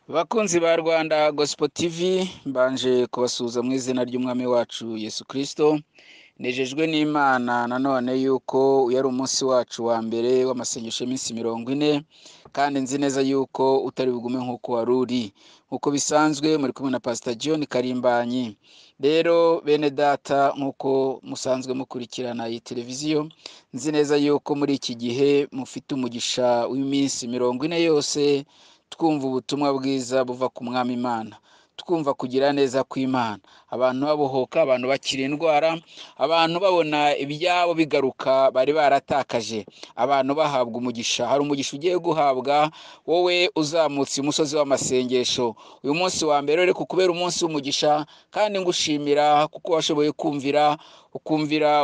Bakunzi ba Rwanda Gospel TV mbanje kubasuhuza mu izina ry'umwami wacu Yesu Kristo. Nejejwe n'Imana nanone yuko yari umunsi wacu wa mbere w'amasengesho y'iminsi 40 kandi nzi neza yuko utari bugume nkuko waruri. Nkuko bisanzwe muri kumwe na Pastor John Karimbanyi. Rero bene data nkuko musanzwe mukurikirana iyi televiziyo, nzi neza yuko muri iki gihe mufite umugisha w'iminsi 40 yose twumva ubutumwa bwiza buva ku mwami Imana, twumva kugira neza kw'Imana, abantu babohoka, abantu bakira indwara, abantu babona ibyabo bigaruka bari baratakaje, abantu bahabwa umugisha. Hari umugisha ugiye guhabwa wowe uzamutse umusozi w'amasengesho. Uyu munsi wa mbere rero kukubera umunsi w'umugisha, kandi ngushimira kuko washoboye ukumvira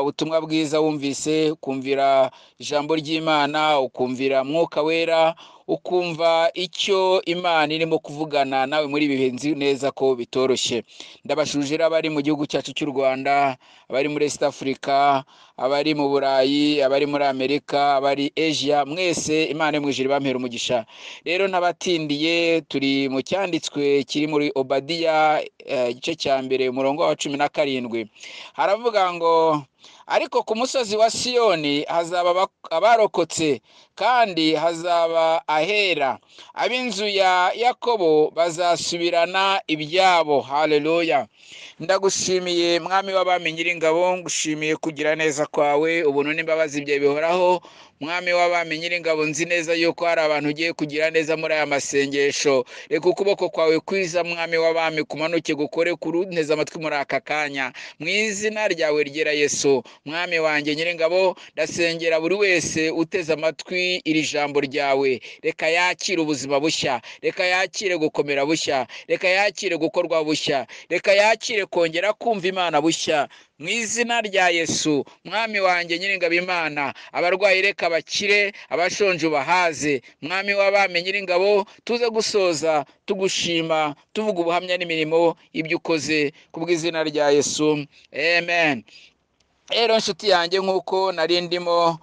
ubutumwa bwiza, wumvise ukumvira ijambo ry'Imana, ukumvira Mwuka Wera, ukumva icyo Imana irimo kuvugana nawe muri ibi bihe. Nzi neza ko bitoroshye. Ndabashujira abari mu gihugu cyacu cy'u Rwanda, abari muri East Africa, abari mu Burayi, abari muri Amerika, abari Asia, mwese Imana mu ijuru bampera umugisha. Rero nabatindiye, turi mu cyanditswe kiri muri Obadiya igice cya mbere umurongo wa 17. Haravuga ngo ariko ku musozi wa Siyoni hazaba abarokotse, kandi hazaba ahera, ab'inzu ya Yakobo bazasubirana ibyabo. Haleluya. Ndagushimiye mwami w'abami nyiringabo, ngushimiye kugira neza kwawe, ubuntu n'imbabazi byawe bihoraho. Mwami w'abami nyiringabo, nzi neza yuko hari abantu ugiye kugira neza muri aya masengesho. Reka ukuboko kwawe kwiza mwami w'abami kumanuke gukore kurunteza amatwi muri aka kanya, mu izina ryawe ryera Yesu. Mwami wanjye nyiringabo, ndasengera buri wese uteze amatwi iri jambo ryawe, reka yakire ubuzima bushya, reka yakire gukomera bushya, reka yakire gukorwa bushya, reka yakire kongera kumva Imana bushya, mu izina rya Yesu. Mwami wanjye nyiringabo Imana, abarwayi reka bakire, abashonje ubahaze. Mwami w'abami nyiringabo, tuze gusoza tugushima, tuvuga ubuhamya n'imirimo ibyo ukoze, kubw'izina rya Yesu, amen. Rero nshuti yanjye, nkuko nari ndimo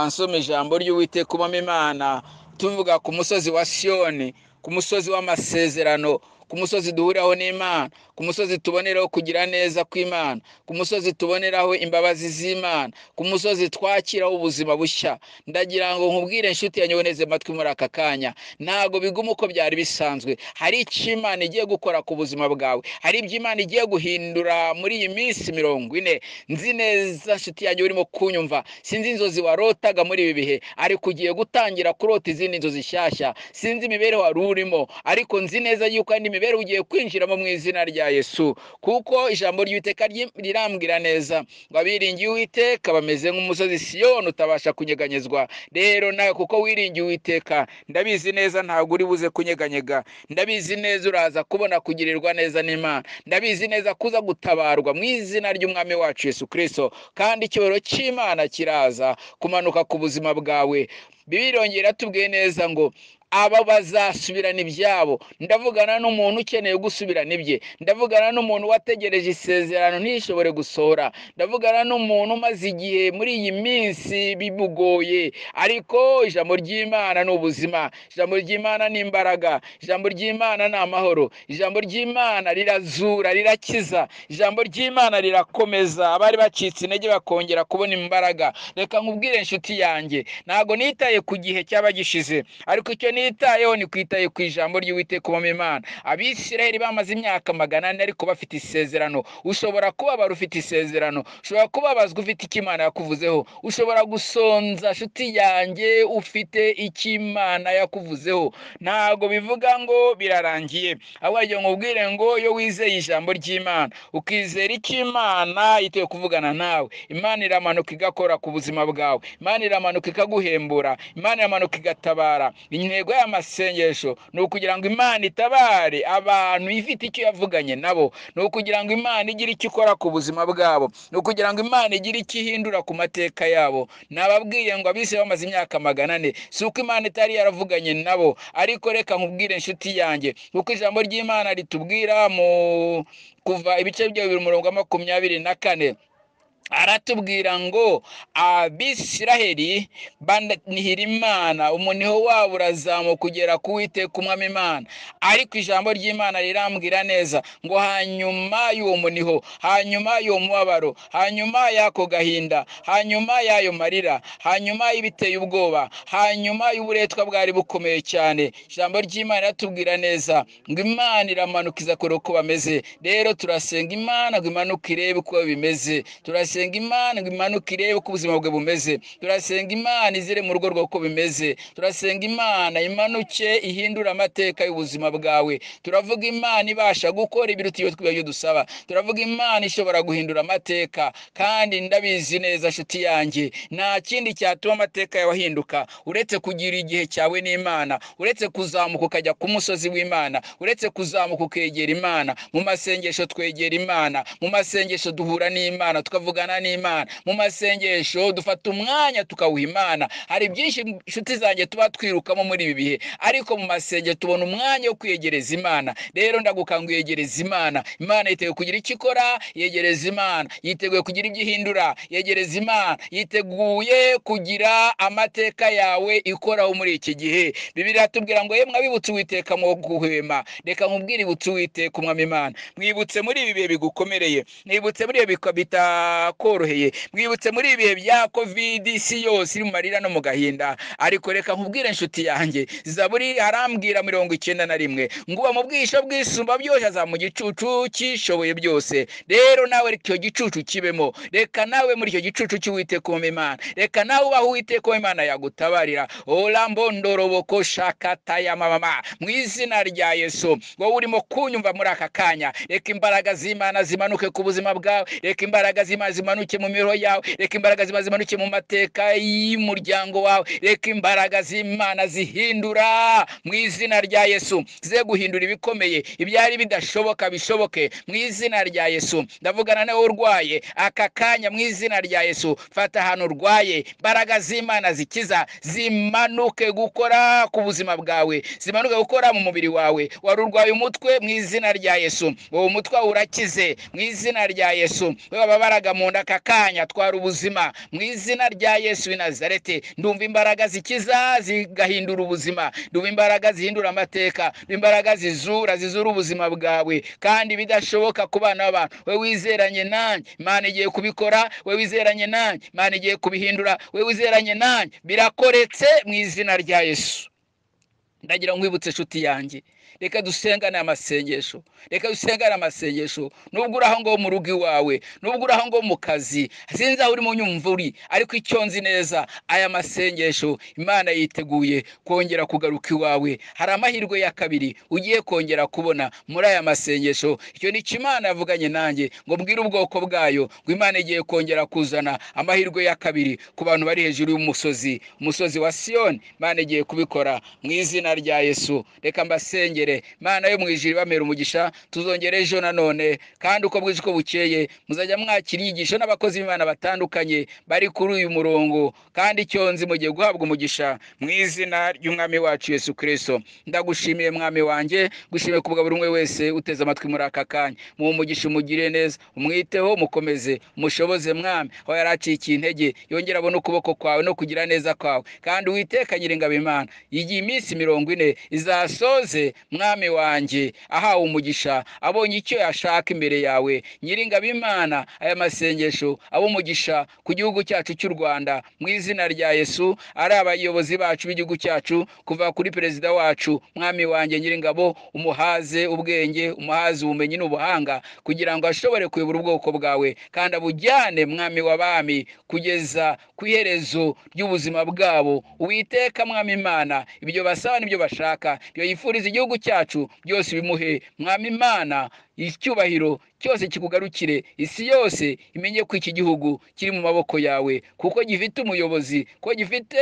nsoma ijambo ry'Uwiteka umwami Imana, tuvuga ku musozi wa Siyoni, ku musozi w'amasezerano, ku musozi duhuriraho n'Imana, ku musozi tuboneraho kugira neza kw'Imana, ku musozi tuboneraho imbabazi z'Imana, ku musozi twakiraho ubuzima bushya. Ndagira ngo nkubwire nshuti yanjye woneze amatwi muri aka kanya, ntago biguma uko byari bisanzwe. Hari icyo Imana igiye gukora ku buzima bwawe, hari ibyo Imana igiye guhindura muri iyi minsi 40. Nzi neza nshuti yanjye urimo kunyumva, sinzi inzozi warotaga muri ibi bihe, ariko ugiye gutangira kurota izindi nzozi nshyashya. Sinzi imibereho wari urimo, ariko nzi neza yuko andi mibereho ugiye kwinjiramo mu izina rya Yesu, kuko ijambo ry'Uwiteka rirambwira neza ngo abiringiye Uwiteka bameze nk'umusozi Siyoni utabasha kunyeganyezwa. Rero nawe kuko wiringiye Uwiteka, ndabizi neza ntabwo uri buze kunyeganyega. Ndabizi neza uraza kubona kugirirwa neza n'Imana. Ndabizi neza kuza gutabarwa mu izina ry'umwami wacu Yesu Kristo, kandi icyubahiro cy'Imana kiraza kumanuka ku buzima bwawe. Bibiliya irongera tubwiye neza ngo aba bazasubirana ibyabo. Ndavugana n'umuntu ukeneye gusubirana ibye, ndavugana n'umuntu wategereje isezerano ntishobore gusohora, ndavugana n'umuntu umaze igihe muri iyi minsi bimugoye, ariko ijambo ry'Imana ni ubuzima, ijambo ry'Imana ni imbaraga, ijambo ry'Imana ni amahoro, ijambo ry'Imana rirazura, rirakiza, ijambo ry'Imana rirakomeza abari bacitse intege bakongera kubona imbaraga. Reka nkubwire nshuti yanjye, ntago nitaye ku gihe cyaba gishize, ariko icyo nitayeho ni kwitaye ku ijambo ry'Uwiteka umwami Imana. Abisirayeli bamaze imyaka 400 ariko bafite isezerano. Ushobora kubabara ufite isezerano, ushobora kubabazwa ufite icyo Imana yakuvuzeho, ushobora gusonza nshuti yanjye ufite icyo Imana yakuvuzeho. Ntago bivuga ngo birarangiye, ahubwo nkubwire ngo iyo wizeye ijambo ry'Imana, ukizera icyo Imana yiteguye kuvugana nawe, Imana iramanuka igakora ku buzima bwawe, Imana iramanuka ikaguhembura, Imana iramanuka igatabara. Intego y'amasengesho ni ukugira ngo Imana itabare abantu ifite icyo yavuganye nabo, ni ukugira ngo Imana igire icyo ikora ku buzima bwabo, ni ukugira ngo Imana igire icyo ihindura ku mateka yabo. Nababwiye ngo abise bamaze imyaka 400, si uko Imana itari yaravuganye nabo, ariko reka nkubwire nshuti yanjye, kuko ijambo ry'Imana ritubwira mu kuva ibice bya 224 aratubwira ngo Abisiraheli banihira Imana, umuniho wabo urazamuka kugera ku Uwiteka umwami Imana. Ariko ijambo ry'Imana rirambwira neza ngo hanyuma y'uwo muniho, hanyuma y'uwo mubabaro, hanyuma y'ako gahinda, hanyuma y'ayo marira, hanyuma y'ibiteye ubwoba, hanyuma y'uburetwa bwari bukomeye cyane, ijambo ry'Imana riratubwira neza ngo Imana iramanuka izakora uko bameze. Rero turasenga Imana ngo imanuke irebe uko bimeze, turasenga Imana ngo imanuke irebe uko ubuzima bwe bumeze, turasenga Imana izire mu rugo rwawe uko bimeze, turasenga Imana imanuke ihindura amateka y'ubuzima bwawe. Turavuga Imana ibasha gukora ibiruta ibyo dusaba, turavuga Imana ishobora guhindura amateka. Kandi ndabizi neza nshuti yanjye, nta kindi cyatuma amateka yawe ahinduka uretse kugira igihe cyawe n'Imana, uretse kuzamuka ukajya ku musozi w'Imana, uretse kuzamuka ukegera Imana. Mu masengesho twegera Imana, mu masengesho duhura n'Imana tukavugana n'Imana, mu masengesho dufata umwanya tukawuha Imana. Hari byinshi inshuti zanjye tuba twirukamo muri ibi bihe, ariko mu masengesho tubona umwanya wo kwegereza Imana. Rero ndagukanguye yegereza Imana. Imana yiteguye kugira icyo ikora, yegereza Imana. Yiteguye kugira ibyo ihindura, yegereza Imana. Yiteguye kugira amateka yawe ikoraho muri iki gihe. Bibiliya iratubwira ngo yemwe abibutse Uwiteka mu guhwema, reka nkubwire ibutse Uwiteka umwami Imana. Mwibutse muri ibi bihe bigukomereye, mwibutse muri ibi bitakoroheye, mwibutse muri ibi bihe bya covid, isi yose iri mu marira no mu gahinda. Ariko reka nkubwire inshuti yanjye, Zaburi arambwira 91 ngo uba mu bwisho bw'isumba byose aza mu gicucu cyishoboye byose. Rero nawe icyo gicucu kibemo, reka nawe muri icyo gicucu cy'Uwiteka umwami Imana, reka nawe ubaho Uwiteka umwami Imana yagutabarira. Olambondoroboko shakata ya mama, mu izina rya Yesu. Wowe urimo kunyumva muri aka kanya, reka imbaraga z'Imana zimanuke ku buzima bwawe, reka imbaraga z'Imana zimanuke mu miroho yawe, reka imbaraga z'Imana zimanuke mu mateka y'umuryango wawe, reka imbaraga z'Imana zihindura mu izina rya Yesu, ze guhindura ibikomeye, ibyari bidashoboka bishoboke mu izina rya Yesu. Ndavugana nawe urwaye aka kanya mu izina rya Yesu, fata ahantu urwaye, imbaraga z'Imana zikiza zimanuke gukora ku buzima bwawe, zimanuke gukora mu mubiri wawe. Wari urwaye umutwe mu izina rya Yesu, uwo mutwe urakize mu izina rya Yesu. Wababaraga mu nda aka kanya twara ubuzima mu izina rya Yesu w'i Nazareti. Ndumva imbaraga zikiza zigahindura ubuzima, ndumva imbaraga zihindura amateka, imbaraga zizura ubuzima bwawe kandi bidashoboka ku bana b'abantu. We wizeranye nanjye, Imana igiye kubikora. We wizeranye nanjye, Imana igiye kubihindura. We wizeranye nanjye, birakoretse mu izina rya Yesu. Ndagira nkwibutse inshuti yanjye, reka dusengane amasengesho, reka dusengane amasengesho. Nubwo uri aho ngo mu rugo iwawe, nubwo uri aho ngo mu kazi, sinzi aho uri mu nyumvuri, ariko icyo nzi neza, aya masengesho Imana yiteguye kongera kugaruka iwawe. Hari amahirwe ya kabiri ugiye kongera kubona muri aya masengesho. Icyo ni Imana yavuganye nanjye ngo mbwire ubwoko bwayo ngo Imana igiye kongera kuzana amahirwe ya kabiri ku bantu bari hejuru y'umusozi, umusozi wa Siyoni. Imana igiye kubikora mu izina rya Yesu. Reka mbasengere. Imana yo mu ijuru ibamera umugisha. Tuzongera ejo nanone, kandi uko bwije uko bukeye muzajya mwakira inyigisho n'abakozi b'Imana batandukanye bari kuri uyu murongo, kandi icyo nzi mugiye guhabwa umugisha mu izina ry'umwami wacu Yesu Kristo. Ndagushimiye mwami wanjye, gushimiye kubwa buri umwe wese uteze amatwi muri aka kanya. Mu umugisha umugire neza, umwiteho, mukomeze, mushoboze mwami. Aho yaracikiye intege yongera abone ukuboko kwawe no kugira neza kwawe, kandi Uwiteka Nyiringabo Imana igiye iminsi 40 izasoze mwami wanjye ahawe umugisha, abonye icyo yashaka imbere yawe. Nyiringabo Imana, aya masengesho abo umugisha ku gihugu cyacu cy'u Rwanda mu izina rya Yesu. Ari abayobozi bacu b'igihugu cyacu kuva kuri perezida wacu, mwami wanjye Nyiringabo, umuhaze ubwenge, umuhaze ubumenyi n'ubuhanga, kugira ngo ashobore kuyobora ubwoko bwawe kandi abujyane mwami w'abami kugeza ku iherezo ry'ubuzima bwabo. Uwiteka mwami Imana, ibyo basaba n'ibyo bashaka, ibyo yifuriza igihugu cyacu byose bimuhe mwami Imana. Icyubahiro cyose kikugarukire, isi yose imenye ko iki gihugu kiri mu maboko yawe, kuko gifite umuyobozi, ko gifite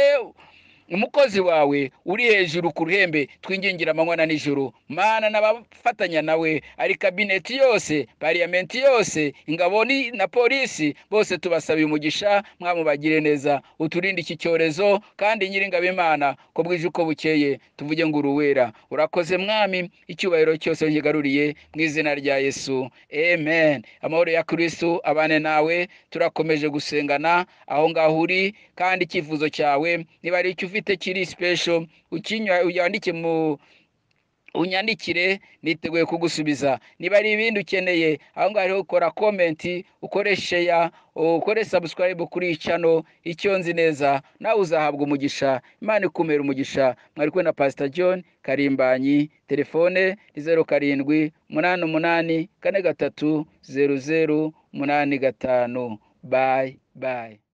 umukozi wawe uri hejuru ku ruhembe, twingingira amanywa na nijoro. Mana, n'abafatanya nawe ari kabineti yose, parliament yose, ingabo na polisi, bose tubasaba umugisha, mwamubagire neza, uturinde iki cyorezo, kandi nyiringabo Imana ko bwije uko bukeye tuvuge ngo uruwera. Urakoze mwami, icyubahiro cyose nkigaruriye mu izina rya Yesu, amen. Amahoro ya Kristo abane nawe. Turakomeje gusengana aho ngaho uri, kandi icyifuzo cyawe niba ari icyo ufite kiri special, unyandikire, niteguye kugusubiza. Niba ari ibindi ukeneye, aho ngaho ukora comment, ukore share, ukore subscribe kuri channel. Icyo nzi neza, nawe uzahabwa umugisha. Imana ikumera umugisha. Mwari kumwe na Pastor John Karimbanyi. Telefone ni 0788430085. Bye bye.